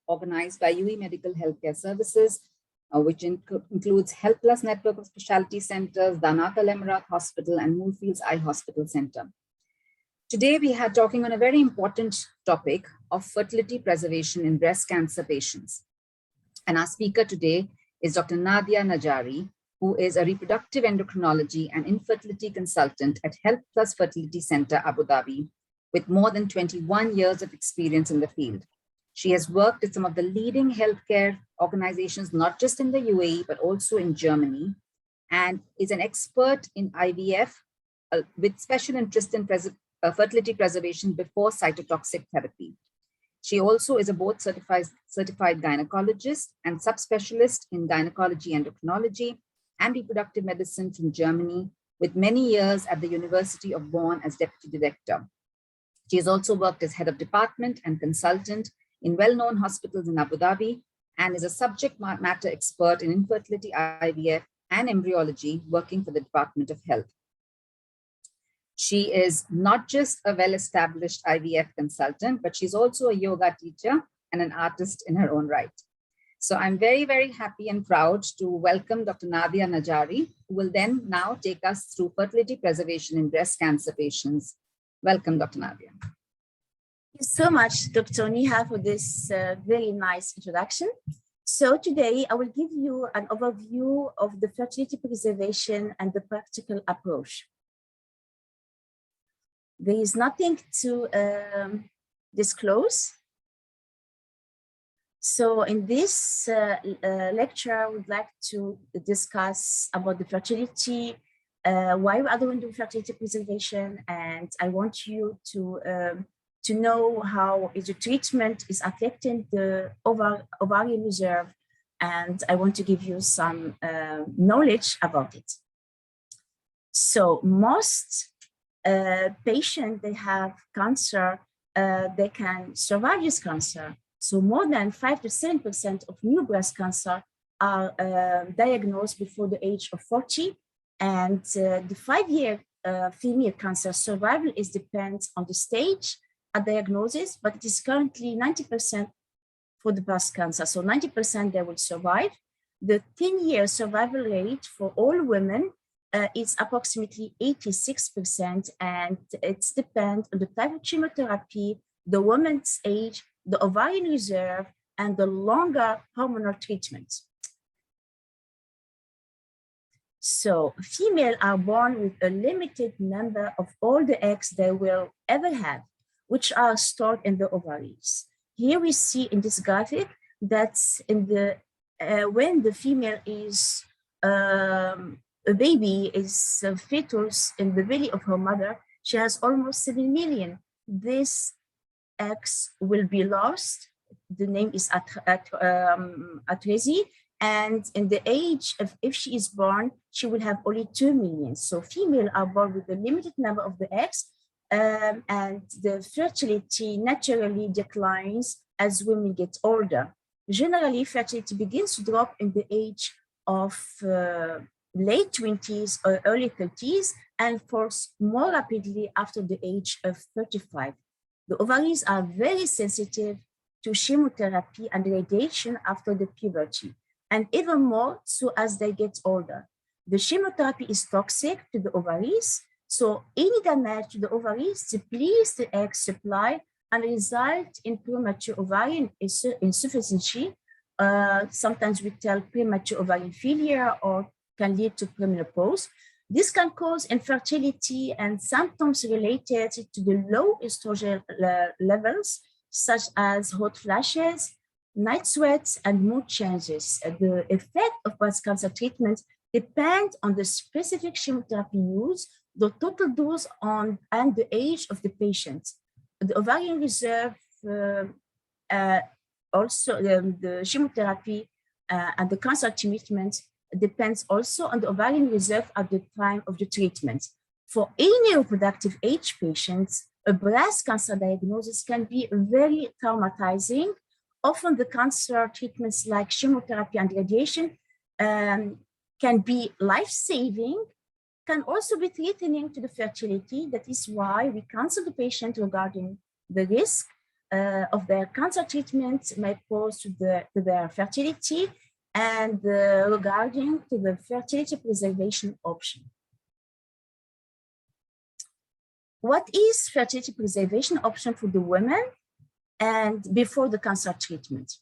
organized by UE Medical Healthcare Services, which includes Health Plus Network of Specialty Centers, Danaka Lemrat Hospital, and Moorfields Eye Hospital Center. Today, we are talking on a very important topic of fertility preservation in breast cancer patients. And our speaker today is Dr. Nadia Najari, who is a reproductive endocrinology and infertility consultant at Health Plus Fertility Center, Abu Dhabi, with more than 21 years of experience in the field. She has worked at some of the leading healthcare organizations, not just in the UAE, but also in Germany, and is an expert in IVF with special interest in fertility preservation before cytotoxic therapy. She also is a board certified gynecologist and subspecialist in gynecology endocrinology and reproductive medicine from Germany, with many years at the University of Bonn as deputy director. She has also worked as head of department and consultant in well-known hospitals in Abu Dhabi and is a subject matter expert in infertility, IVF, and embryology, working for the Department of Health. She is not just a well-established IVF consultant, but she's also a yoga teacher and an artist in her own right. So I'm very, very happy and proud to welcome Dr. Nadia Najari, who will then now take us through fertility preservation in breast cancer patients. Welcome, Dr. Nadia. Thank you so much, Dr. Niha, for this very nice introduction. So today I will give you an overview of the fertility preservation and the practical approach. There is nothing to disclose. So in this lecture, I would like to discuss about the fertility, why we are doing the fertility preservation, and I want you to know how the treatment is affecting the ovarian reserve, and I want to give you some knowledge about it. So most patients, they have cancer, they can survive this cancer. So more than 5 to 7% of new breast cancer are diagnosed before the age of 40. And the 5-year female cancer survival is depends on the stage at diagnosis, but it is currently 90% for the breast cancer. So 90% they will survive. The 10-year survival rate for all women is approximately 86%, and it depends on the type of chemotherapy, the woman's age, the ovarian reserve, and the longer hormonal treatment. So females are born with a limited number of all the eggs they will ever have, which are stored in the ovaries. Here we see in this graphic that in the when the female is a baby, is a fetus in the belly of her mother, she has almost 7 million. These eggs will be lost. The name is atresia. And in the age of, if she is born, she will have only 2 million. So females are born with a limited number of the eggs, and the fertility naturally declines as women get older. Generally, fertility begins to drop in the age of late 20s or early 30s, and falls more rapidly after the age of 35. The ovaries are very sensitive to chemotherapy and radiation after the puberty, and even more so as they get older. The chemotherapy is toxic to the ovaries, so any damage to the ovaries depletes the egg supply and result in premature ovarian insufficiency. Sometimes we tell premature ovarian failure, or can lead to premenopause. This can cause infertility and symptoms related to the low estrogen levels, such as hot flashes, night sweats, and mood changes. The effect of breast cancer treatment depends on the specific chemotherapy used, the total dose and the age of the patient. The ovarian reserve, also the chemotherapy and the cancer treatment depends also on the ovarian reserve at the time of the treatment. For any reproductive age patients, a breast cancer diagnosis can be very traumatizing. Often the cancer treatments like chemotherapy and radiation can be life-saving, can also be threatening to the fertility. That is why we counsel the patient regarding the risk of their cancer treatment may pose to their fertility and regarding to the fertility preservation option. What is fertility preservation option for the women and before the cancer treatment?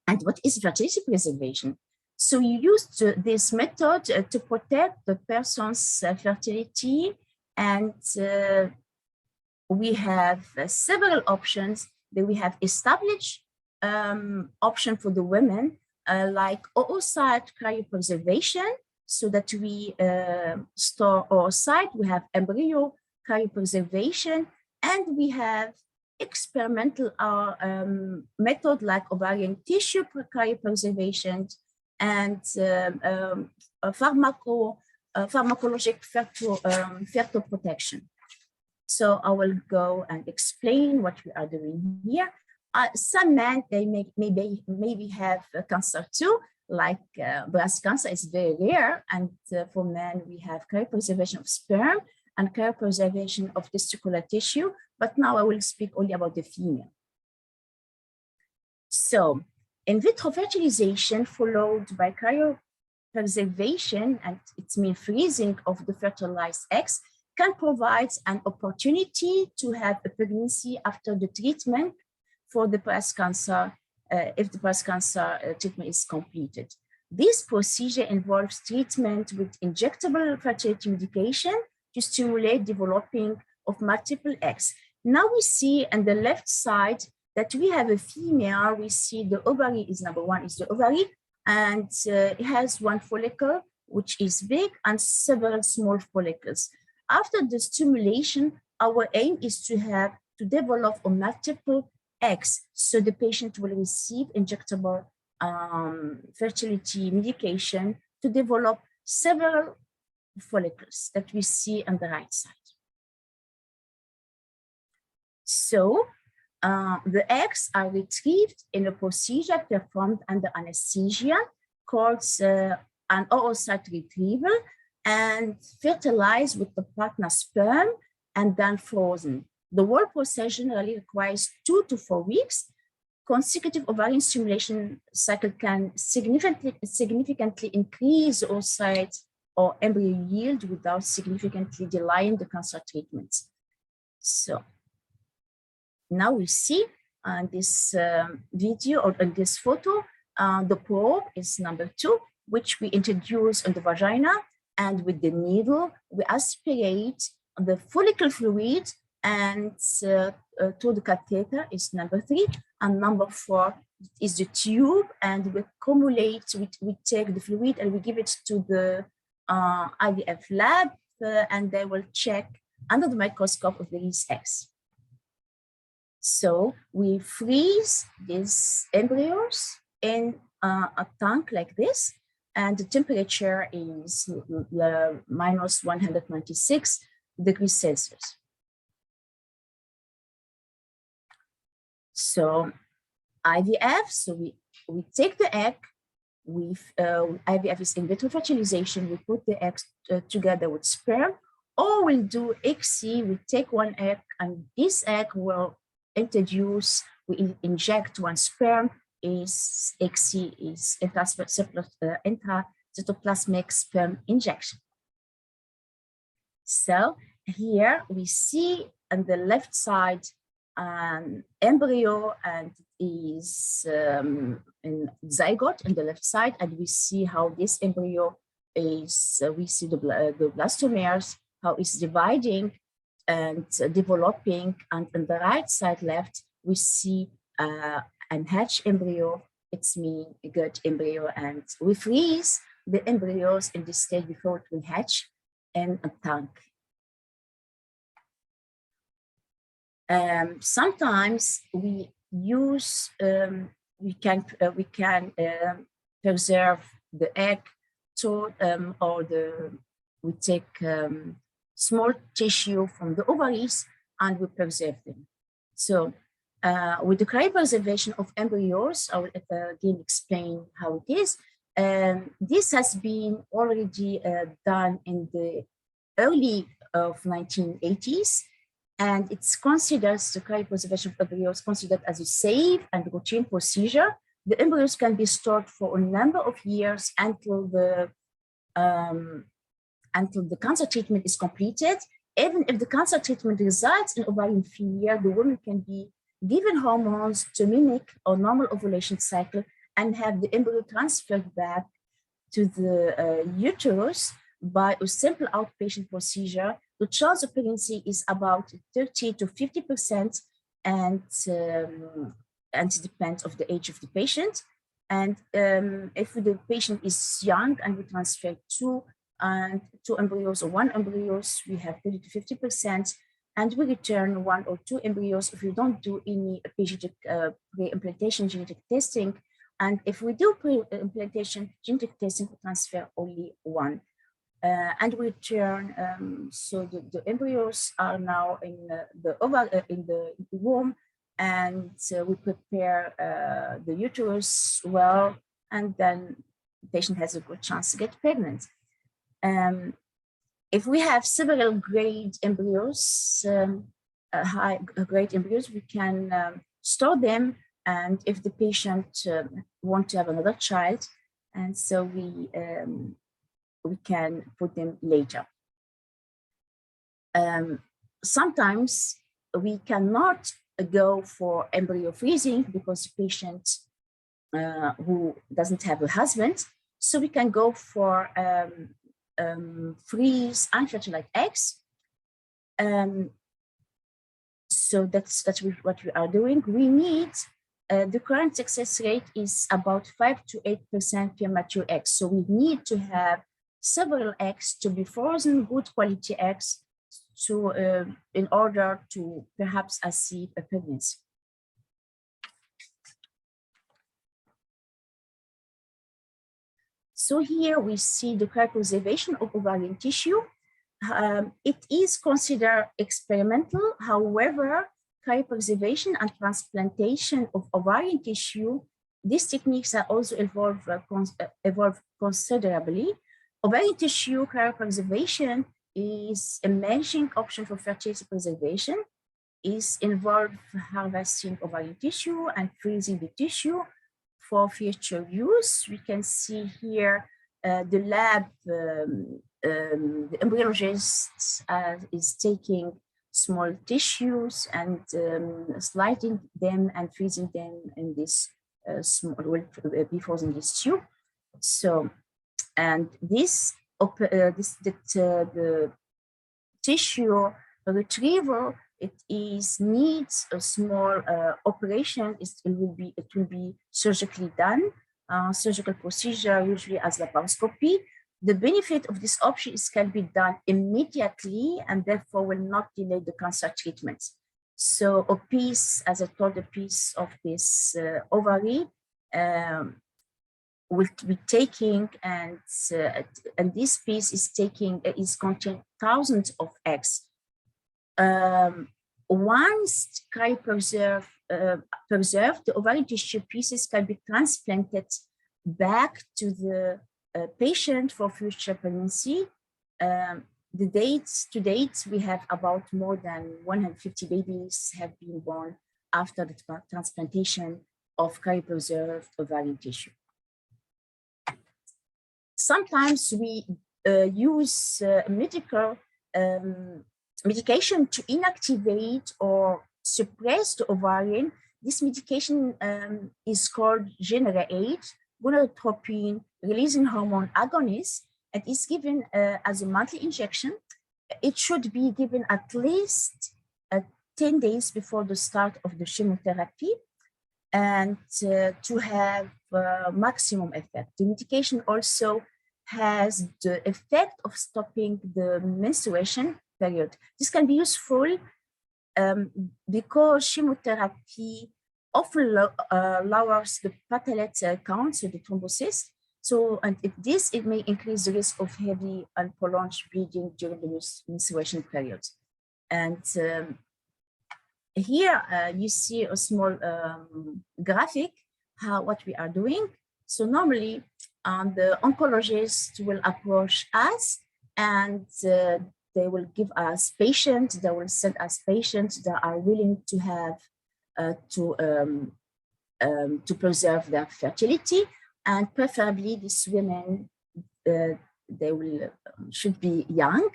And what is fertility preservation? So you use this method to protect the person's fertility, and we have several options. That we have established option for the women, like oocyte cryopreservation, so that we store oocyte. We have embryo cryopreservation, and we have experimental method like ovarian tissue cryopreservation and pharmacologic fertoprotection. So I will go and explain what we are doing here. Some men, they maybe have cancer too, like breast cancer is very rare. And for men, we have cryopreservation of sperm and cryopreservation of testicular tissue. But now I will speak only about the female. So in vitro fertilization followed by cryopreservation, and it means freezing of the fertilized eggs, can provide an opportunity to have a pregnancy after the treatment for the breast cancer, if the breast cancer treatment is completed. This procedure involves treatment with injectable fertility medication to stimulate developing of multiple eggs. Now we see on the left side that we have a female. We see the ovary is number one, is the ovary, and it has one follicle, which is big, and several small follicles. After the stimulation, our aim is to develop multiple eggs, so the patient will receive injectable fertility medication to develop several follicles that we see on the right side. So the eggs are retrieved in a procedure performed under anesthesia called an oocyte retrieval, and fertilized with the partner sperm and then frozen. The whole process generally requires 2 to 4 weeks. Consecutive ovarian stimulation cycle can significantly increase oocyte or embryo yield without significantly delaying the cancer treatment. So now we see on this video or in this photo, the probe is number 2, which we introduce on the vagina, and with the needle, we aspirate the follicle fluid, and to the catheter is number 3, and number 4 is the tube, and we accumulate, we take the fluid and we give it to the IVF lab, and they will check under the microscope of these eggs. So we freeze these embryos in a tank like this, and the temperature is minus 196 degrees Celsius. So IVF, so we take the egg, IVF is in vitro fertilization, we put the eggs together with sperm, or we'll do ICSI, we take one egg, and this egg will introduce, we inject one sperm, is ICSI, is intracytoplasmic sperm injection. So here we see on the left side an embryo, and is in zygote on the left side, and we see how this embryo is, we see the blastomeres, how it's dividing and developing, and on the right side left, we see an hatch embryo. It's mean a good embryo, and we freeze the embryos in this stage before it will hatch in a tank. Sometimes we use, we can preserve the egg to, we take small tissue from the ovaries and we preserve them. So with the cryopreservation of embryos, I will again explain how it is. This has been already done in the early of 1980s. And it's considered, the cryopreservation of embryos considered as a safe and routine procedure. The embryos can be stored for a number of years until the cancer treatment is completed. Even if the cancer treatment results in ovarian failure, the woman can be given hormones to mimic a normal ovulation cycle and have the embryo transferred back to the uterus by a simple outpatient procedure. The chance of pregnancy is about 30 to 50%, and it depends on the age of the patient. And if the patient is young and we transfer two embryos or one embryos, we have 30 to 50%, and we return one or two embryos if we don't do any pre-implantation genetic testing. And if we do pre-implantation genetic testing, we transfer only one. And we return, so the embryos are now in the womb, and we prepare the uterus well, and then the patient has a good chance to get pregnant. If we have several grade embryos, high grade embryos, we can store them. And if the patient wants to have another child, and so we can put them later. Sometimes we cannot go for embryo freezing because the patient who doesn't have a husband, so we can go for freeze unfertilized eggs. So that's what we are doing. We need the current success rate is about 5 to 8% premature eggs. So we need to have several eggs to be frozen, good quality eggs, to in order to perhaps achieve a pregnancy. So here we see the cryopreservation of ovarian tissue. It is considered experimental. However, cryopreservation and transplantation of ovarian tissue, these techniques are also evolved considerably. Ovarian tissue cryopreservation is an emerging option for fertility preservation. Is involved harvesting ovarian tissue and freezing the tissue for future use. We can see here the lab, the embryologist is taking small tissues and sliding them and freezing them in this small, be frozen in this tube. So, and the tissue retrieval, it needs a small operation. It will be surgically done, surgical procedure, usually as laparoscopy. The benefit of this option is can be done immediately and therefore will not delay the cancer treatment. So a piece, as I told, a piece of this ovary will be taking, and this piece is containing thousands of eggs. Once cryopreserved, the ovarian tissue pieces can be transplanted back to the patient for future pregnancy. To date, we have about more than 150 babies have been born after the transplantation of cryopreserved ovarian tissue. Sometimes we use medication to inactivate or suppress the ovarian. This medication is called GnRH, gonadotropin releasing hormone agonist, and is given as a monthly injection. It should be given at least 10 days before the start of the chemotherapy, and to have maximum effect. The medication also has the effect of stopping the menstruation period. This can be useful because chemotherapy often lowers the platelet count, so the thrombocyst. So, and it may increase the risk of heavy and prolonged bleeding during the menstruation period. And here you see a small graphic, what we are doing. So normally the oncologist will approach us, and they will give us patients, they will send us patients that are willing to have to preserve their fertility, and preferably these women they will should be young,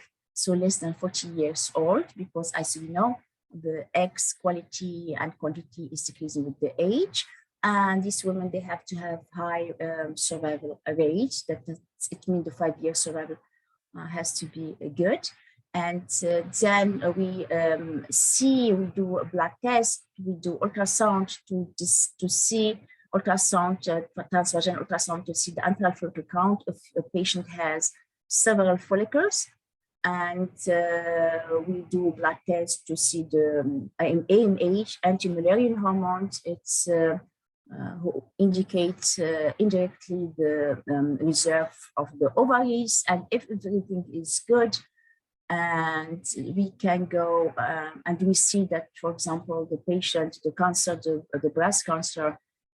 so less than 40 years old, because as we know, the eggs quality and quantity is decreasing with the age. And these women, they have to have high survival rate. It means the 5-year survival has to be good. And then we do a blood test, we do ultrasound to see ultrasound, transvaginal ultrasound to see the antral follicle count if a patient has several follicles. And we do blood tests to see the AMH, anti-Mullerian hormones. It's who indicates indirectly the reserve of the ovaries. And if everything is good, and we can go and we see that, for example, the patient, the cancer, the breast cancer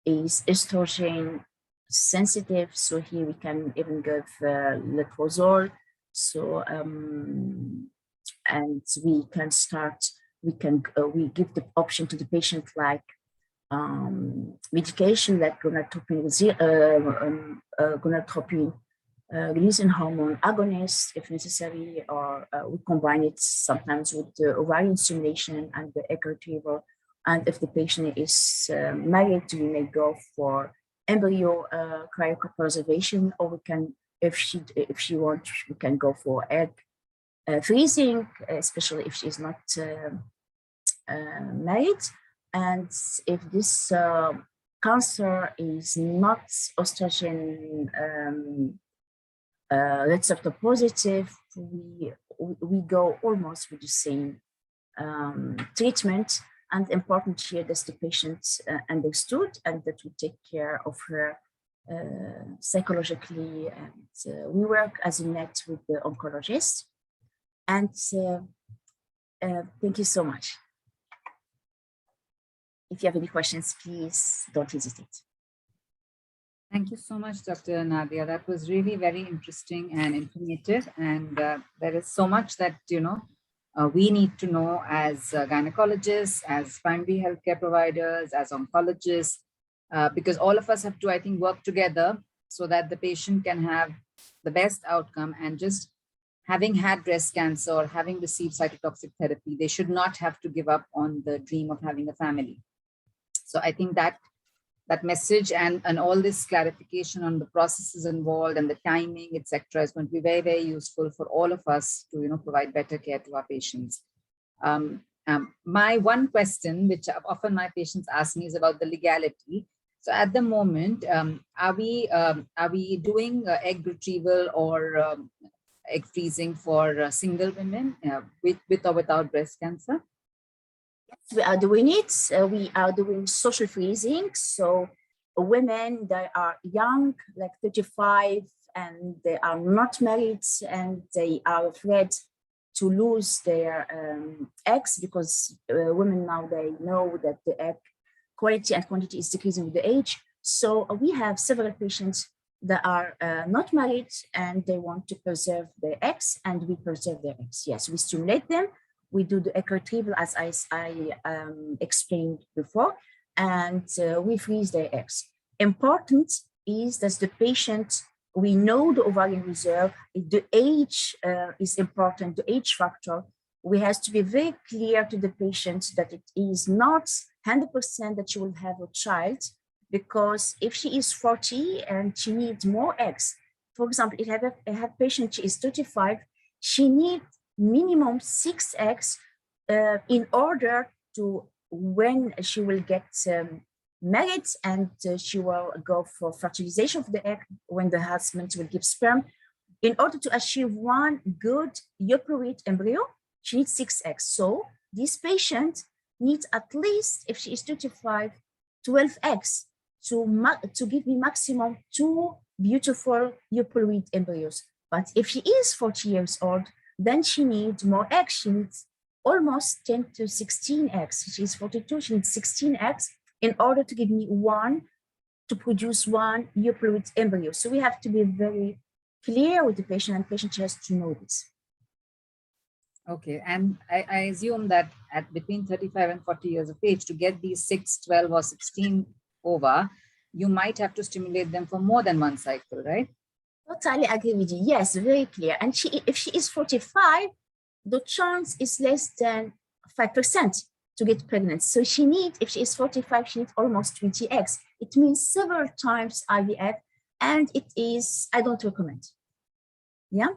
is estrogen sensitive. So here we can even give letrozole. So, and we can start, we give the option to the patient like medication like gonadotropin releasing hormone agonist if necessary, or we combine it sometimes with the ovarian stimulation and the egg retrieval. And if the patient is married, we may go for embryo cryopreservation, or we can, if she wants, we can go for egg freezing, especially if she's not married. And if this cancer is not estrogen receptor positive, we go almost with the same treatment. And important here that the patient understood and that we take care of her psychologically. And we work as a net with the oncologist. And thank you so much. If you have any questions, please don't hesitate. Thank you so much, Dr. Nadia. That was really very interesting and informative. And there is so much that, we need to know as gynecologists, as primary healthcare providers, as oncologists, because all of us have to, I think, work together so that the patient can have the best outcome. And just having had breast cancer or having received cytotoxic therapy, they should not have to give up on the dream of having a family. So I think that message and all this clarification on the processes involved and the timing, etc., is going to be very, very useful for all of us to, provide better care to our patients. My one question, which often my patients ask me, is about the legality. So at the moment, are we doing egg retrieval or egg freezing for single women with or without breast cancer? We are doing it. We are doing social freezing. So women that are young, like 35, and they are not married, and they are afraid to lose their eggs, because women now, they know that the egg quality and quantity is decreasing with the age. So we have several patients that are not married and they want to preserve their eggs, and we preserve their eggs. Yes, we stimulate them. We do the egg retrieval, as I explained before, and we freeze their eggs. Important is that the patient, we know the ovarian reserve, the age is important, the age factor. We have to be very clear to the patient that it is not 100% that she will have a child, because if she is 40 and she needs more eggs, for example, I have a patient, she is 35, she needs minimum 6 eggs in order to, when she will get married and she will go for fertilization of the egg, when the husband will give sperm, in order to achieve one good eukaryote embryo, she needs 6 eggs. So this patient needs at least, if she is 35, 12 eggs to give me maximum 2 beautiful eukaryote embryos. But if she is 40 years old, then she needs more eggs. She needs almost 10 to 16 eggs. She is 42, she needs 16 eggs in order to give me to produce one eukaryote embryo. So we have to be very clear with the patient, and the patient has to know this. Okay, and I assume that at between 35 and 40 years of age, to get these 6, 12, or 16 ova, you might have to stimulate them for more than one cycle, right? Totally agree with you. Yes, very clear. And if she is 45, the chance is less than 5% to get pregnant. So she needs, if she is 45, she needs almost 20 eggs. It means several times IVF, and it is, I don't recommend. Yeah.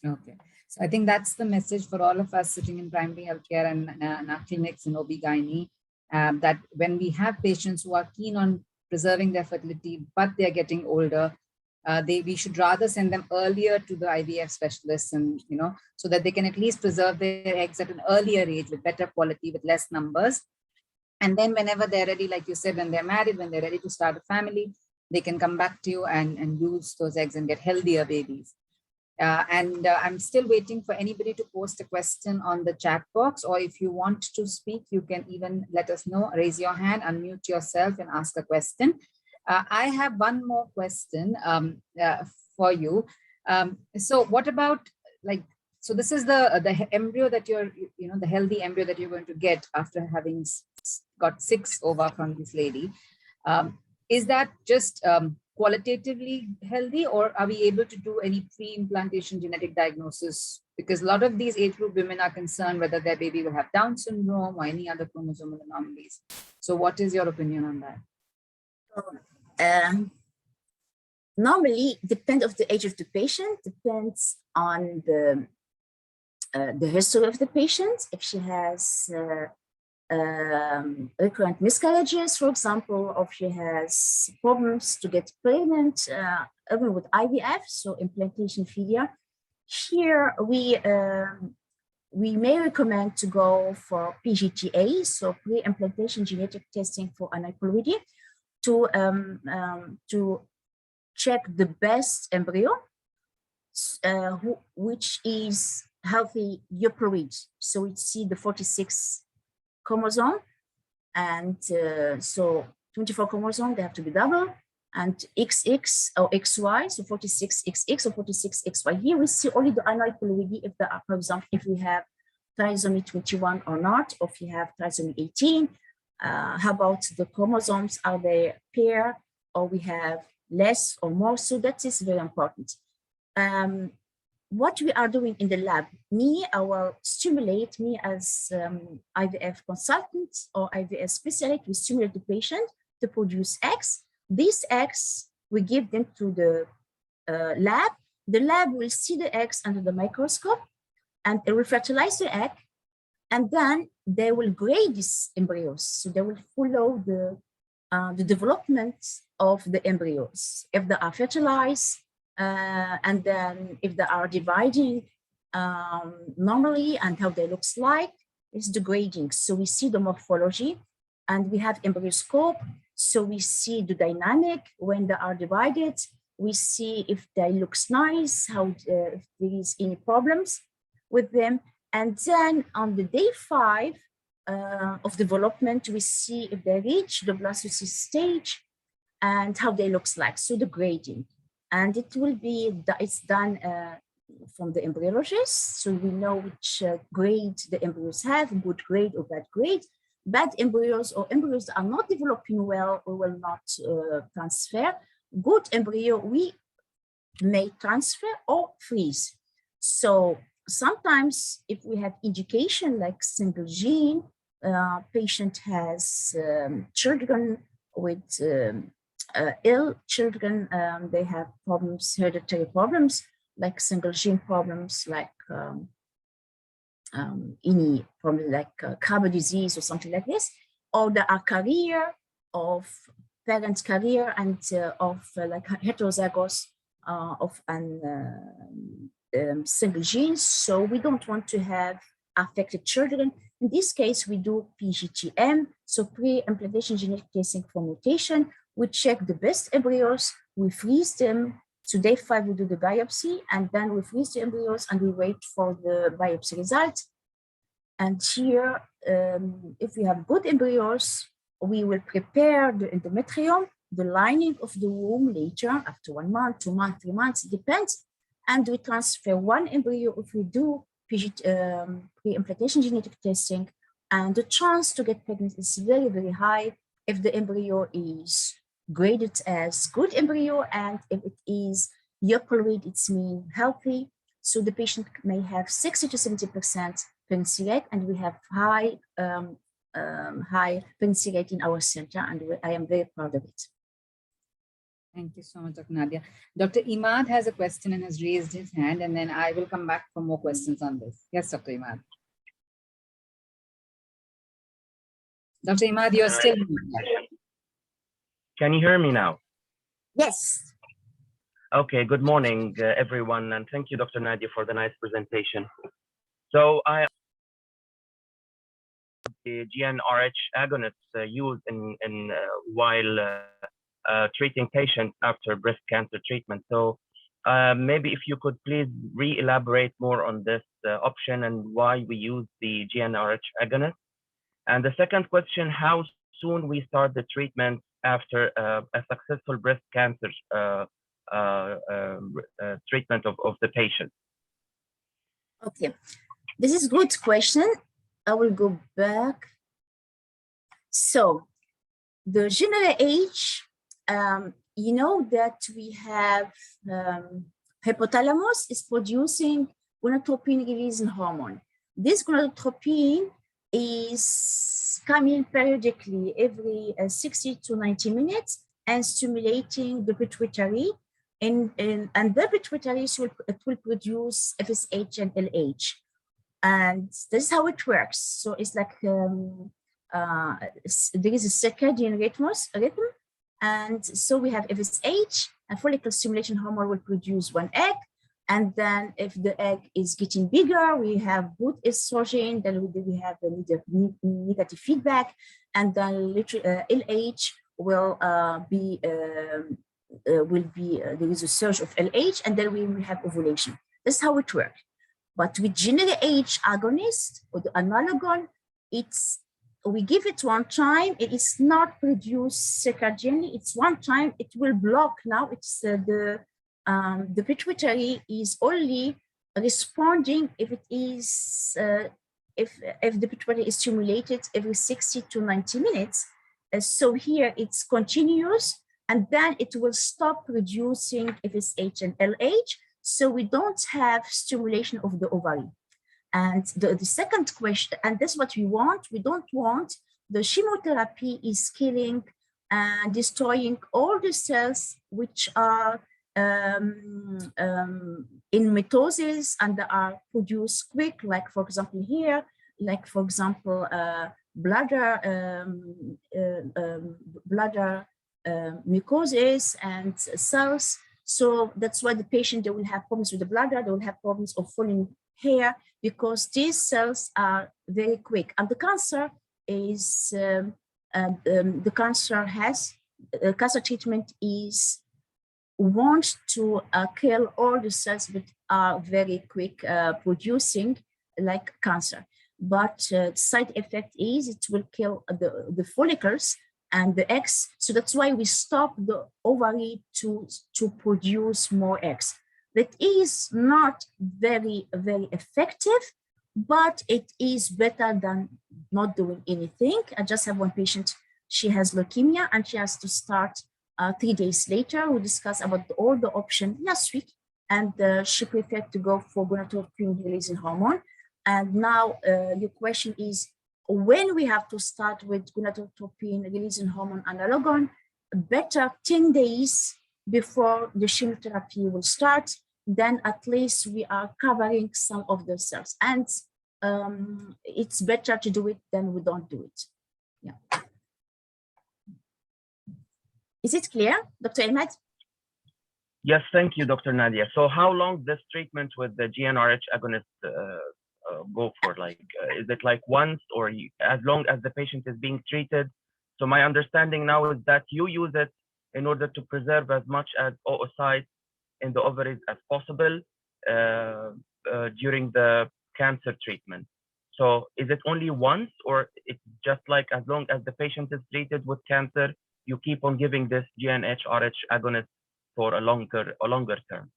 Okay. So I think that's the message for all of us sitting in primary healthcare and our clinics in OB/GYN, that when we have patients who are keen on preserving their fertility, but they're getting older, we should rather send them earlier to the IVF specialists, and so that they can at least preserve their eggs at an earlier age with better quality, with less numbers. And then whenever they're ready, like you said, when they're married, when they're ready to start a family, they can come back to you and use those eggs and get healthier babies. I'm still waiting for anybody to post a question on the chat box, or if you want to speak, you can even let us know, raise your hand, unmute yourself and ask a question. I have one more question for you. So what about, like, so this is the embryo that you're, the healthy embryo that you're going to get after having got 6 ova from this lady. Is that just qualitatively healthy, or are we able to do any pre-implantation genetic diagnosis? Because a lot of these age group women are concerned whether their baby will have Down syndrome or any other chromosomal anomalies. So what is your opinion on that? Normally, depend of the age of the patient, depends on the history of the patient. If she has recurrent miscarriages, for example, or if she has problems to get pregnant, even with IVF, so implantation failure, here we may recommend to go for PGTA, so pre-implantation genetic testing for aneuploidy, to check the best embryo, which is healthy euploid. So we see the 46 chromosome, and so 24 chromosome, they have to be double, and XX or XY, so 46XX or 46XY. Here we see only the aneuploidy if there are, for example, if we have trisomy 21 or not, or if you have trisomy 18. How about the chromosomes? Are they pair, or we have less or more? So that is very important. What we are doing in the lab, I will stimulate, me as IVF consultant or IVF specialist, we stimulate the patient to produce eggs. These eggs, we give them to the lab. The lab will see the eggs under the microscope, and it will fertilize the egg, and then they will grade these embryos. So they will follow the development of the embryos. If they are fertilized, and then if they are dividing normally, and how they looks like, is the grading. So we see the morphology, and we have embryoscope. So we see the dynamic when they are divided. We see if they looks nice, how if there is any problems with them. And then on the day 5 of development, we see if they reach the blastocyst stage and how they looks like. So the grading, and it will be, it's done from the embryologist. So we know which grade the embryos have, good grade or bad grade. Bad embryos or embryos that are not developing well, we will not transfer. Good embryo, we may transfer or freeze. So sometimes if we have indication like single gene, patient has children with ill children, they have problems, hereditary problems, like single gene problems, like any problem like Krabbe disease or something like this, or there are carrier of parents' carrier and of like heterozygous of an single genes. So we don't want to have affected children. In this case, we do PGTM, so pre-implantation genetic testing for mutation. We check the best embryos, we freeze them. So day 5, we do the biopsy, and then we freeze the embryos and we wait for the biopsy result. And here, if we have good embryos, we will prepare the endometrium, the lining of the womb later, after 1 month, 2 months, 3 months, it depends. And we transfer one embryo if we do pre-implantation genetic testing, and the chance to get pregnant is very, very high if the embryo is graded as good embryo, and if it is yolk weight, it's mean healthy. So the patient may have 60 to 70% pregnancy rate, and we have high pregnancy rate in our center, and I am very proud of it. Thank you so much, Dr. Nadia. Dr. Imad has a question and has raised his hand, and then I will come back for more questions on this. Yes, Dr. Imad. Dr. Imad, you're still here. Can you hear me now? Yes. Okay, good morning, everyone, and thank you, Dr. Nadia, for the nice presentation. So the GnRH agonists used while treating patients after breast cancer treatment. So maybe if you could please re-elaborate more on this option and why we use the GnRH agonist. And the second question, how soon we start the treatment after a successful breast cancer treatment of the patient? Okay, this is a good question. I will go back. So the general age, you know that we have hypothalamus is producing gonadotropin releasing hormone. This gonadotropin is coming periodically every 60 to 90 minutes and stimulating the pituitary, and the pituitary will produce FSH and LH. And this is how it works. So it's like there is a circadian rhythm, and so we have FSH, and follicle stimulation hormone will produce one egg. And then if the egg is getting bigger, we have good estrogen, then we have the negative feedback, and then LH will be there is a surge of LH, and then we will have ovulation. That's how it works. But with general age agonist or the analogon, we give it one time. It is not produced circadianly. It's one time. It will block. Now it's the pituitary is only responding if it is if the pituitary is stimulated every 60 to 90 minutes. So here it's continuous, and then it will stop producing FSH and LH. So we don't have stimulation of the ovary. And the second question, and that's what we want. We don't want the chemotherapy is killing and destroying all the cells which are in mitosis and they are produced quick, like for example here, like for example bladder mucoses and cells. So that's why the patient, they will have problems with the bladder, they will have problems of falling hair, because these cells are very quick. And the cancer is, cancer treatment is want to kill all the cells that are very quick producing, like cancer. But side effect is it will kill the follicles and the eggs. So that's why we stop the ovary to produce more eggs. That is not very, very effective, but it is better than not doing anything. I just have one patient, she has leukemia and she has to start 3 days later. We discussed about all the options last week, and she preferred to go for gonadotropin releasing hormone. And now your question is, when we have to start with gonadotropin releasing hormone analogon, better 10 days before the chemotherapy will start, then at least we are covering some of the cells. And it's better to do it than we don't do it. Yeah. Is it clear, Dr. Ahmed? Yes, thank you, Dr. Nadia. So how long this treatment with the GnRH agonist go for? Like, is it like once, or as long as the patient is being treated? So my understanding now is that you use it in order to preserve as much as oocytes in the ovaries as possible during the cancer treatment. So is it only once, or it's just like as long as the patient is treated with cancer, you keep on giving this GnRH agonist for a longer term?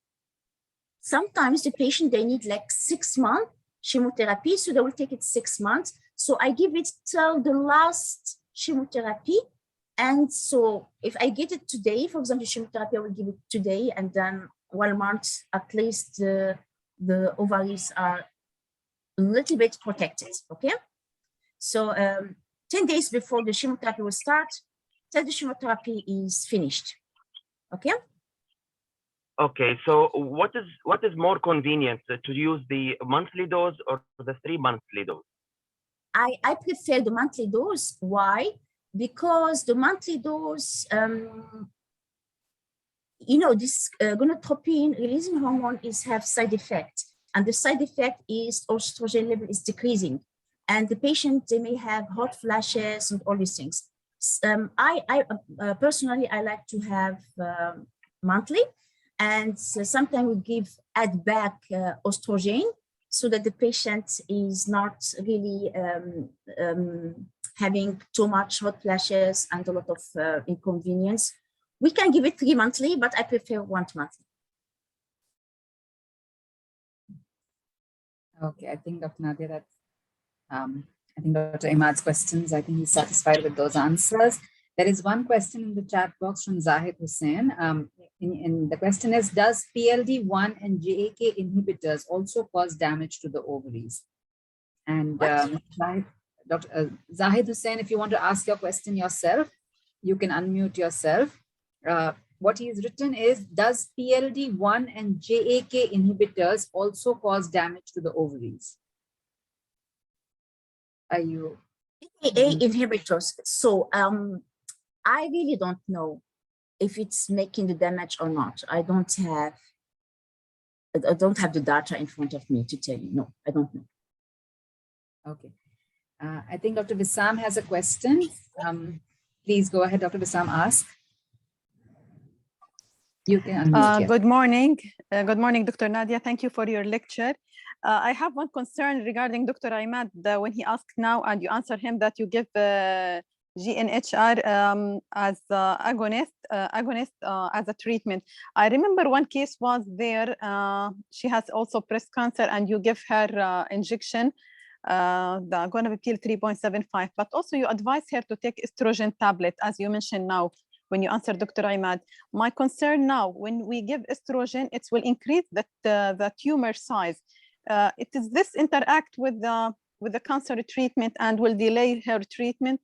Sometimes the patient, they need like 6 months chemotherapy, so they will take it 6 months. So I give it till the last chemotherapy. And so if I get it today, for example, chemotherapy, I will give it today, and then 1 month, at least the ovaries are a little bit protected, okay? So 10 days before the chemotherapy will start, till the chemotherapy is finished, okay? Okay, so what is more convenient, to use the monthly dose or the 3 monthly dose? I prefer the monthly dose. Why? Because the monthly dose, you know, this gonadotropin releasing hormone have side effects, and the side effect is estrogen level is decreasing, and the patient, they may have hot flashes and all these things. I personally, I like to have monthly, and sometimes we add back estrogen, so that the patient is not really having too much hot flashes and a lot of inconvenience. We can give it 3 monthly, but I prefer 1 monthly. Okay, I think Dr. Nadia, that's, I think Dr. Imad's questions, I think he's satisfied with those answers. There is one question in the chat box from Zahid Hussain. And the question is, does PLD1 and JAK inhibitors also cause damage to the ovaries? And Dr. Zahid Hussain, if you want to ask your question yourself, you can unmute yourself. What he's written is, does PLD1 and JAK inhibitors also cause damage to the ovaries? Are you? JAK inhibitors. So I really don't know if it's making the damage or not. I don't have the data in front of me to tell you. No, I don't know. Okay. I think Dr. Wissam has a question. Please go ahead, Dr. Wissam, ask. You can unmute. Yes. Good morning. Good morning, Dr. Nadia. Thank you for your lecture. I have one concern regarding Dr. Imad when he asked now, and you answer him that you give GNHR as agonist as a treatment. I remember one case was there. She has also breast cancer, and you give her injection, the gonapeptyl 3.75. But also you advise her to take estrogen tablet, as you mentioned now when you answer Dr. Imad. My concern now, when we give estrogen, it will increase the tumor size. Does this interact with the cancer treatment and will delay her treatment?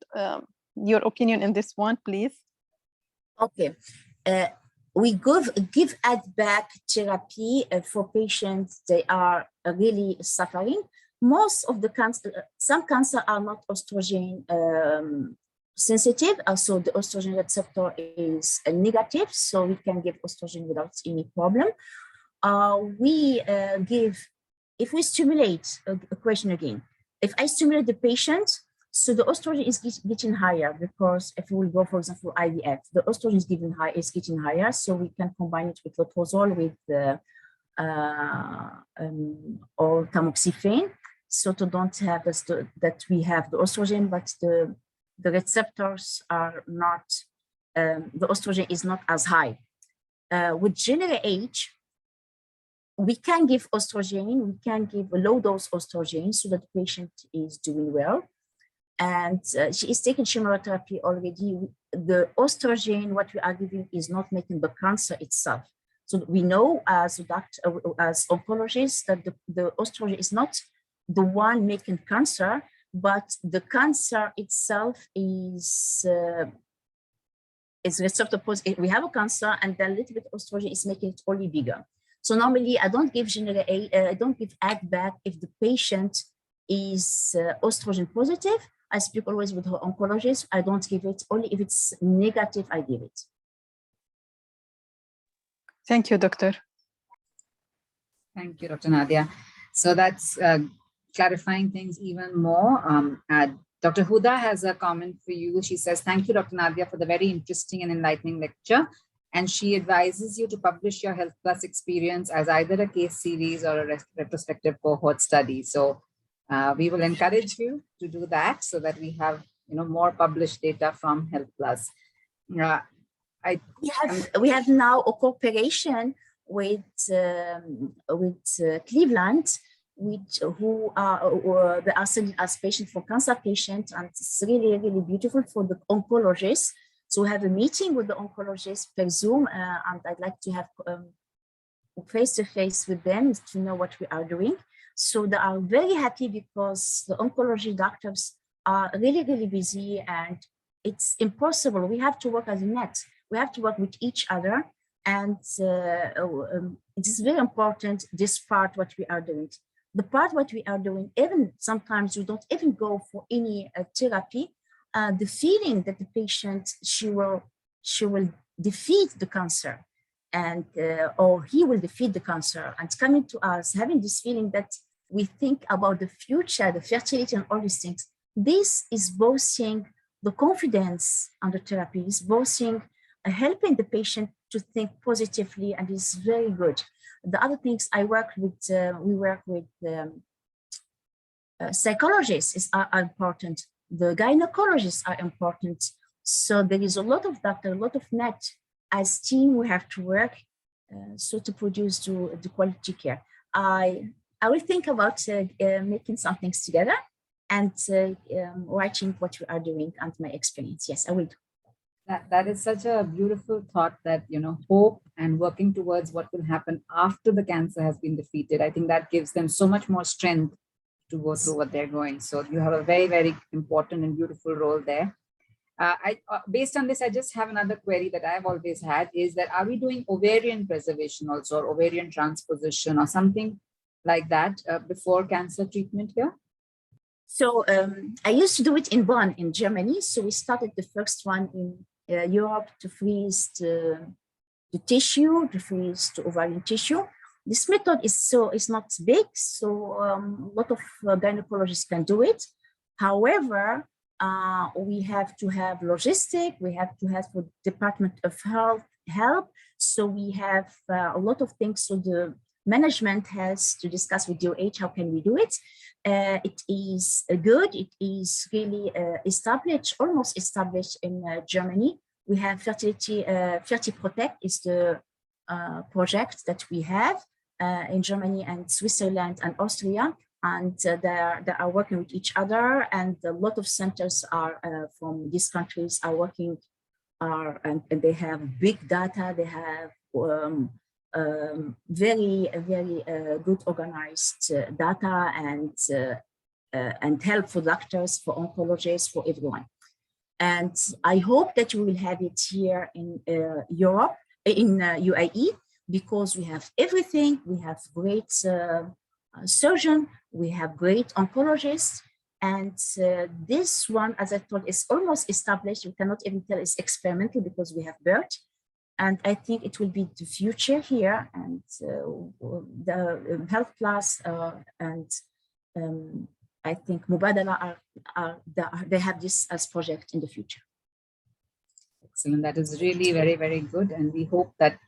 Your opinion in this one, please. Okay. We give add-back therapy for patients they are really suffering. Most of the cancer, some cancer are not estrogen sensitive, so the estrogen receptor is negative, so we can give estrogen without any problem. We give, if we stimulate, a question again, if I stimulate the patient, so the estrogen is getting higher, because if we go, for example, IVF, the estrogen is getting higher, so we can combine it with letrozole, with or tamoxifen, so to don't have that we have the estrogen, but the receptors are not, the estrogen is not as high. With general age, we can give estrogen, we can give a low dose estrogen so that the patient is doing well. And she is taking chemotherapy already. The estrogen, what we are giving, is not making the cancer itself. So we know as oncologists that the estrogen is not the one making cancer, but the cancer itself is receptor positive. We have a cancer, and then a little bit of estrogen is making it only bigger. So normally, I don't give I don't give add-back if the patient is estrogen positive. I speak always with her oncologist. I don't give it. Only if it's negative, I give it. Thank you, doctor. Thank you, Dr. Nadia. So that's clarifying things even more. Dr. Huda has a comment for you. She says, thank you, Dr. Nadia, for the very interesting and enlightening lecture. And she advises you to publish your Health Plus experience as either a case series or a retrospective cohort study. So we will encourage you to do that so that we have more published data from Health Plus. We have now a cooperation with Cleveland, who are they are seen as patients for cancer patients, and it's really, really beautiful for the oncologists. So we have a meeting with the oncologist per Zoom, and I'd like to have face-to-face with them to know what we are doing. So they are very happy because the oncology doctors are really, really busy, and it's impossible. We have to work as a net. We have to work with each other. And it is very important, this part, what we are doing. The part what we are doing, even sometimes we don't even go for any therapy, the feeling that the patient, she will defeat the cancer, and or he will defeat the cancer, and coming to us, having this feeling that we think about the future, the fertility and all these things. This is boosting the confidence on the therapy, is boosting, helping the patient to think positively, and is very good. The other things I work with, we work with psychologists are important. The gynecologists are important. So there is a lot of doctor, a lot of net. As team, we have to work so to produce the quality care. I will think about making some things together and writing what we are doing and my experience. Yes, I will do. That is such a beautiful thought, that, you know, hope and working towards what will happen after the cancer has been defeated. I think that gives them so much more strength to go through what they're going. So you have a very, very important and beautiful role there. Based on this, I just have another query that I've always had, is that are we doing ovarian preservation also, or ovarian transposition or something like that before cancer treatment here? So I used to do it in Bonn in Germany. So we started the first one in Europe to freeze the tissue, to freeze the ovarian tissue. This method is not big, so a lot of gynecologists can do it. However, we have to have logistic, we have to have for Department of Health help. So we have a lot of things. So the management has to discuss with DOH how can we do it. It is good. It is really established, almost established in Germany. We have Fertility Protect is the project that we have in Germany and Switzerland and Austria, and they are working with each other. And a lot of centers are from these countries are working, and they have big data. They have very good organized data and help for doctors, for oncologists, for everyone. And I hope that we will have it here in Europe, in UAE, because we have everything. We have great surgeon, we have great oncologists, and this one, as I told, is almost established. We cannot even tell it's experimental because we have BERT. And I think it will be the future here, and the Health Plus and I think Mubadala they have this as project in the future. Excellent. That is really very good, and we hope that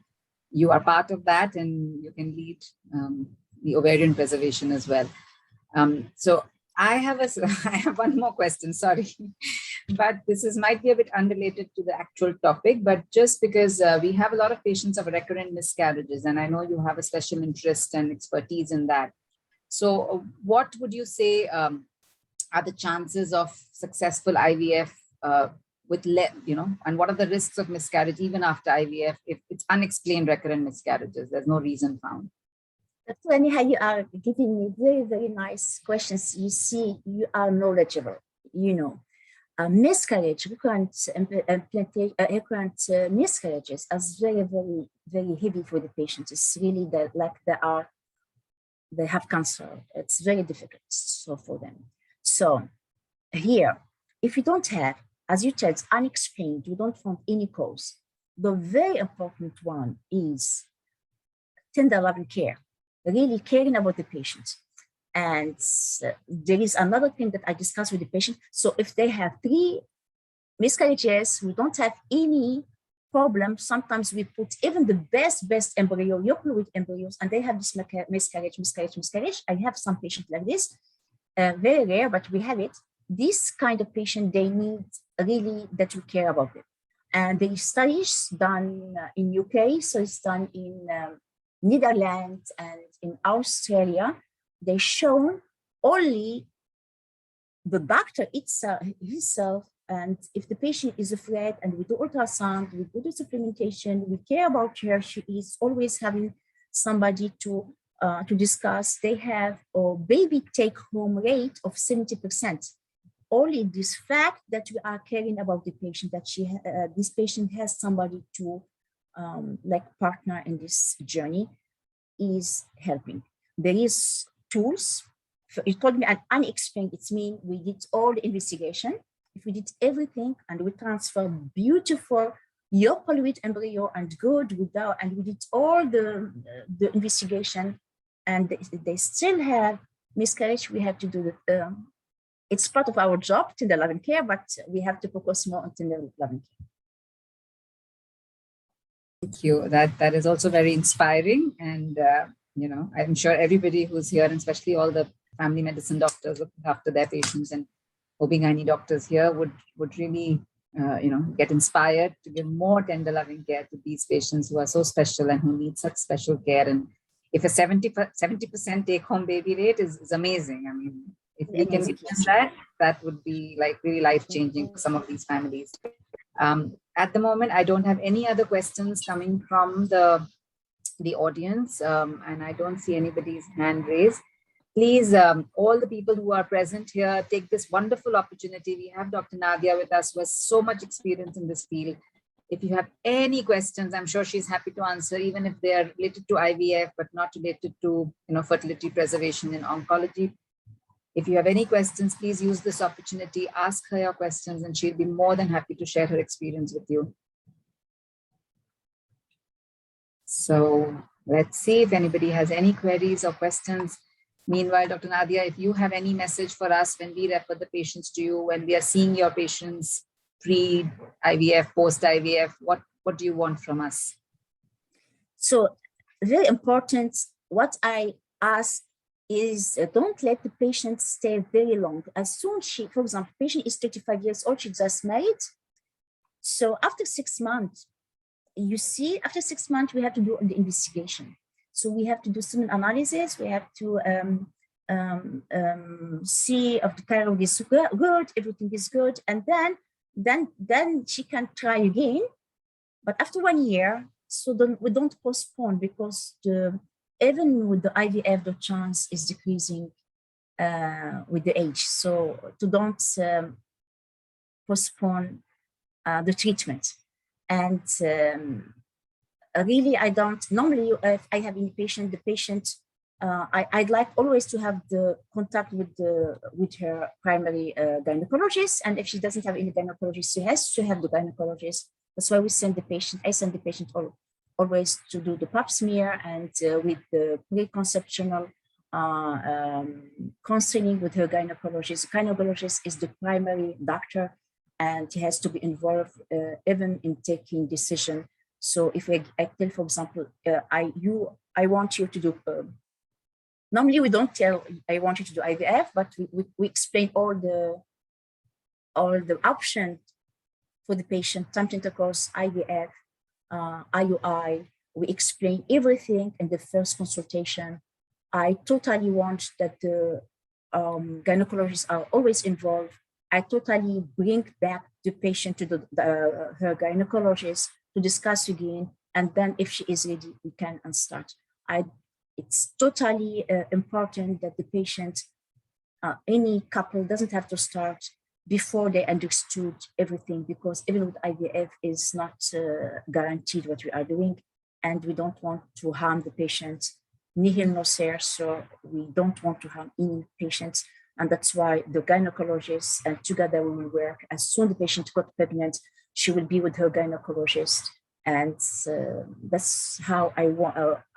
you are part of that and you can lead the ovarian preservation as well. So I have one more question, sorry, but this might be a bit unrelated to the actual topic, but just because we have a lot of patients of recurrent miscarriages, and I know you have a special interest and expertise in that. So what would you say are the chances of successful IVF and what are the risks of miscarriage even after IVF if it's unexplained recurrent miscarriages? There's no reason found. That's anyhow, you are giving me very nice questions. You see, you are knowledgeable. You know, miscarriage, recurrent miscarriages are very heavy for the patients. It's really they have cancer. It's very difficult for them. So here, if you don't have, as you said, unexplained, you don't find any cause, the very important one is tender loving care, really caring about the patient. And there is another thing that I discuss with the patient. So if they have 3 miscarriages, we don't have any problem. Sometimes we put even the best embryo, eukaryotic embryos, and they have this miscarriage. I have some patients like this, very rare, but we have it. This kind of patient, they need really that we care about it. And the studies done in UK, so it's done in Netherlands and in Australia. they show only the doctor himself, and if the patient is afraid, and we do ultrasound, we do the supplementation, we care about her, she is always having somebody to discuss. They have a baby take-home rate of 70%. Only this fact that we are caring about the patient, that this patient has somebody to like partner in this journey, is helping. There is tools. You told me an unexplained, it means we did all the investigation. If we did everything and we transfer beautiful euploid embryo and good without, and we did all the investigation, and they still have miscarriage, we have to do the, it's part of our job, tender loving care, but we have to focus more on tender loving care. Thank you. That is also very inspiring, and you know, I'm sure everybody who's here, and especially all the family medicine doctors looking after their patients and OB/GYN doctors here would really you know, get inspired to give more tender loving care to these patients who are so special and who need such special care. And if a 70% take home baby rate is amazing. I mean, if we can get that would be like really life changing for some of these families. At the moment, I don't have any other questions coming from the audience, and I don't see anybody's hand raised. Please, all the people who are present here, take this wonderful opportunity. We have Dr. Nadia with us, who has so much experience in this field. If you have any questions, I'm sure she's happy to answer, even if they are related to IVF, but not related to, you know, fertility preservation in oncology. If you have any questions, please use this opportunity, ask her your questions, and she'll be more than happy to share her experience with you. So let's see if anybody has any queries or questions. Meanwhile, Dr. Nadia, if you have any message for us when we refer the patients to you, when we are seeing your patients pre-IVF, post-IVF, what do you want from us? So very important, what I ask is don't let the patient stay very long. As soon she, for example, patient is 35 years old, she just married. So after 6 months, you see, after 6 months, we have to do the investigation. So we have to do some analysis. We have to see if the thyroid is good, everything is good, and then she can try again. But after 1 year, so we don't postpone, because even with the IVF, the chance is decreasing with the age. So to don't postpone the treatment. And really, I don't, normally if I have any patient, the patient, I'd like always to have the contact with her primary gynecologist. And if she doesn't have any gynecologist, she has to have the gynecologist. That's why we send the patient, I send the patient always to do the pap smear, and with the pre-conceptional counseling with her gynecologist. Gynecologist is the primary doctor, and he has to be involved even in taking decision. So if I tell, for example, I want you to do, normally we don't tell, I want you to do IVF, but we explain all the options for the patient, something intercourse, IVF, IUI. We explain everything in the first consultation. I totally want that the gynecologists are always involved. I totally bring back the patient to her gynecologist to discuss again, and then if she is ready, we can start. It's totally important that the patient, any couple doesn't have to start before they understood everything, because even with IVF is not guaranteed what we are doing, and we don't want to harm the patient, nihil nocere, so we don't want to harm any patients. And that's why the gynecologist, and together we will work. As soon as the patient got pregnant, she will be with her gynecologist. And that's how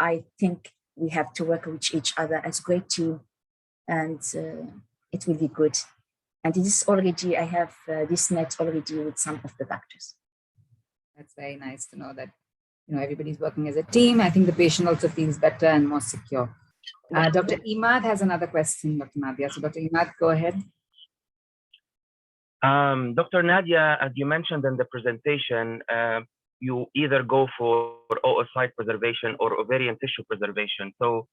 I think we have to work with each other as a great team, and it will be good. And it is already, I have this net already with some of the doctors. That's very nice to know that, you know, everybody's working as a team. I think the patient also feels better and more secure. Dr. Imad has another question, Dr. Nadia. So Dr. Imad, go ahead. Dr. Nadia, as you mentioned in the presentation, you either go for oocyte preservation or ovarian tissue preservation. So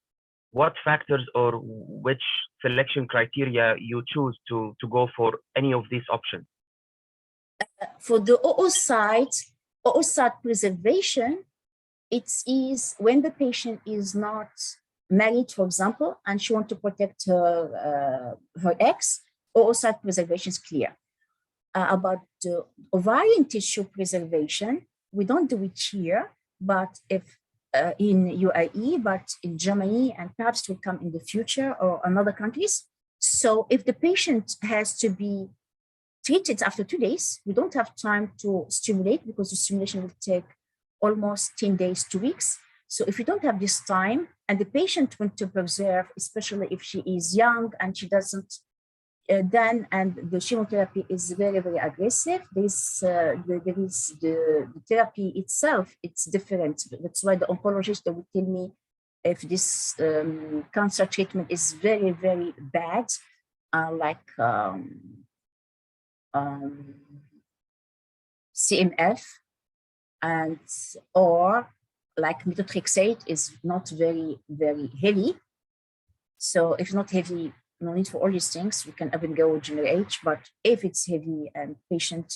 what factors or which selection criteria you choose to go for any of these options? For the oocyte preservation, it is when the patient is not married, for example, and she wants to protect her eggs, oocyte preservation is clear. About the ovarian tissue preservation, we don't do it here, but if in UAE, but in Germany, and perhaps it will come in the future or in other countries. So if the patient has to be treated after 2 days, we don't have time to stimulate because the stimulation will take almost 10 days, 2 weeks. So if you don't have this time and the patient wants to preserve, especially if she is young and she doesn't, then and the chemotherapy is very, very aggressive. There is the therapy itself, it's different. That's why the oncologist will tell me if this cancer treatment is very, very bad, like CMF and or like methotrexate is not very, very heavy. So if not heavy, no need for all these things, we can even go with GnRH, but if it's heavy and patient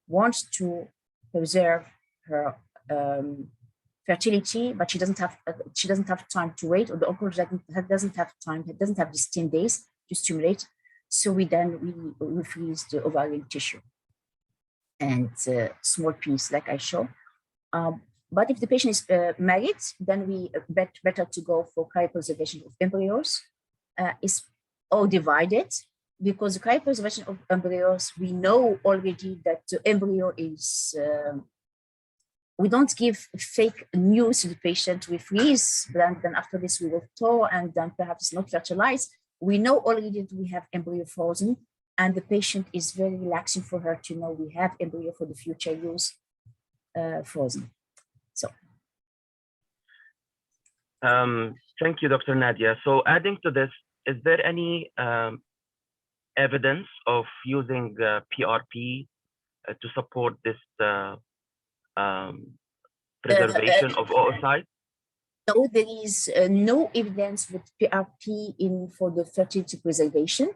wants to preserve her fertility, but she doesn't have time to wait, or the oncologist doesn't have time, doesn't have these 10 days to stimulate. So we freeze the ovarian tissue and small piece like I show. But if the patient is married, then we better to go for cryopreservation of embryos. Is all divided because the cryopreservation of embryos, we know already that the embryo is, we don't give fake news to the patient. We freeze, then after this we will thaw and then perhaps not fertilize. We know already that we have embryo frozen and the patient is very relaxing for her to know we have embryo for the future use frozen. So. Thank you, Dr. Nadia. So adding to this, is there any evidence of using PRP to support this preservation of oocytes? No, there is no evidence with PRP for the fertility preservation.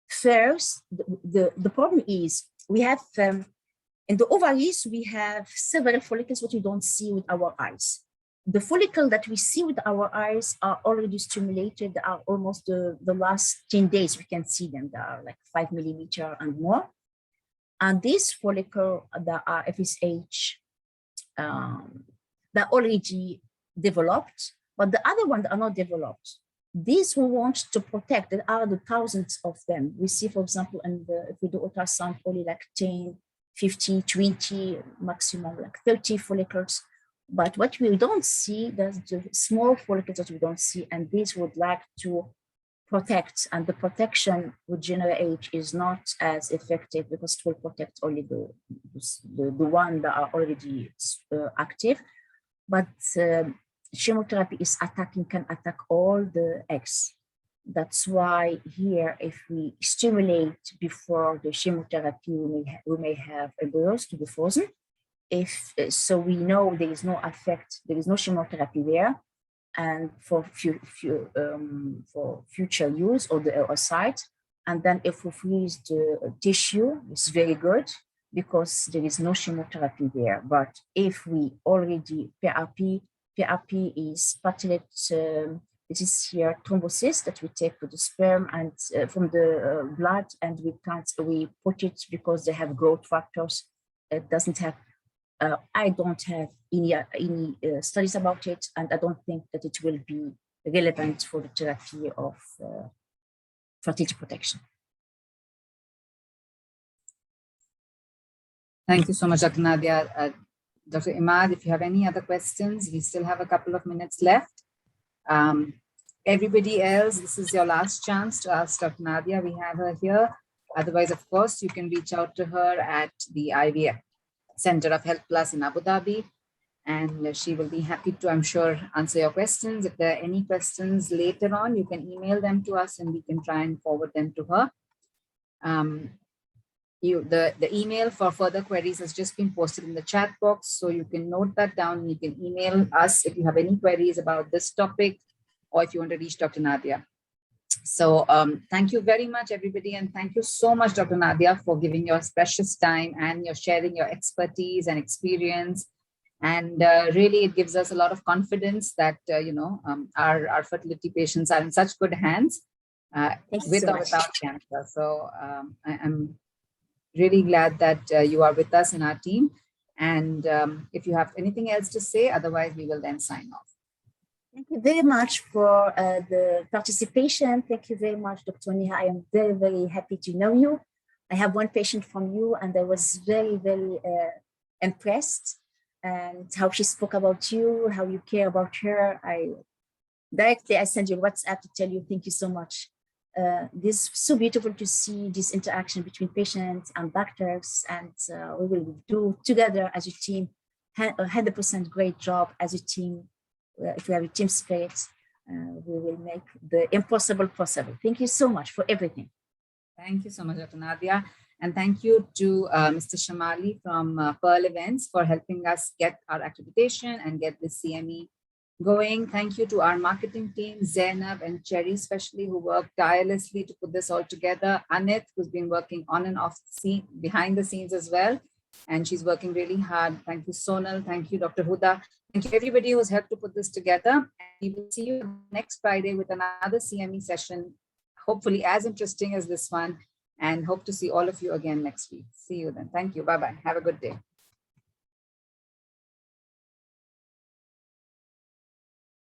First, the problem is we have, in the ovaries, we have several follicles which we don't see with our eyes. The follicle that we see with our eyes are already stimulated, are almost the last 10 days, we can see them, they are like 5 millimeter and more. And this follicle, that are FSH, they're already developed, but the other ones are not developed. These we want to protect, there are the thousands of them. We see, for example, if we do ultrasound, only like 10, 50, 20, maximum like 30 follicles. But what we don't see, there's the small follicles that we don't see, and these would like to protect, and the protection with GnRH is not as effective because it will protect only the one that are already active. But chemotherapy can attack all the eggs. That's why here, if we stimulate before the chemotherapy, we may have embryos to be frozen. So we know there is no effect, there is no chemotherapy there, and for future use of the oocyte. And then if we freeze the tissue, it's very good because there is no chemotherapy there. But if we already PRP is platelet, this is here thrombocyst that we take with the sperm and from the blood, and we put it because they have growth factors. It doesn't have. I don't have any studies about it, and I don't think that it will be relevant for the therapy of fertility protection. Thank you so much, Dr. Nadia. Dr. Imad, if you have any other questions, we still have a couple of minutes left. Everybody else, this is your last chance to ask Dr. Nadia. We have her here. Otherwise, of course, you can reach out to her at the IVF Center of Health Plus in Abu Dhabi, and she will be happy to, I'm sure, answer your questions. If there are any questions later on, you can email them to us and we can try and forward them to her. The email for further queries has just been posted in the chat box, so you can note that down and you can email us if you have any queries about this topic or if you want to reach Dr. Nadia. So thank you very much, everybody. And thank you so much, Dr. Nadia, for giving your precious time and your sharing your expertise and experience. And really, it gives us a lot of confidence that, our fertility patients are in such good hands with or without cancer. So I'm really glad that you are with us in our team. And if you have anything else to say, otherwise we will then sign off. Thank you very much for the participation. Thank you very much, Dr. Neha. I am very, very happy to know you. I have one patient from you, and I was very, very impressed and how she spoke about you, how you care about her. I sent you a WhatsApp to tell you thank you so much. This is so beautiful to see this interaction between patients and doctors, and we will do together as a team 100% great job as a team. If we have a team spirit, we will make the impossible possible. Thank you so much for everything. Thank you so much, Dr. Nadia. And thank you to Mr. Shamali from Pearl Events for helping us get our accreditation and get the CME going. Thank you to our marketing team, Zainab and Cherry, especially, who worked tirelessly to put this all together. Anit, who's been working on and off behind the scenes as well. And she's working really hard. Thank you, Sonal. Thank you, Dr. Huda. Thank you, everybody who's helped to put this together. We will see you next Friday with another CME session, hopefully as interesting as this one, and hope to see all of you again next week. See you then. Thank you. Bye-bye. Have a good day.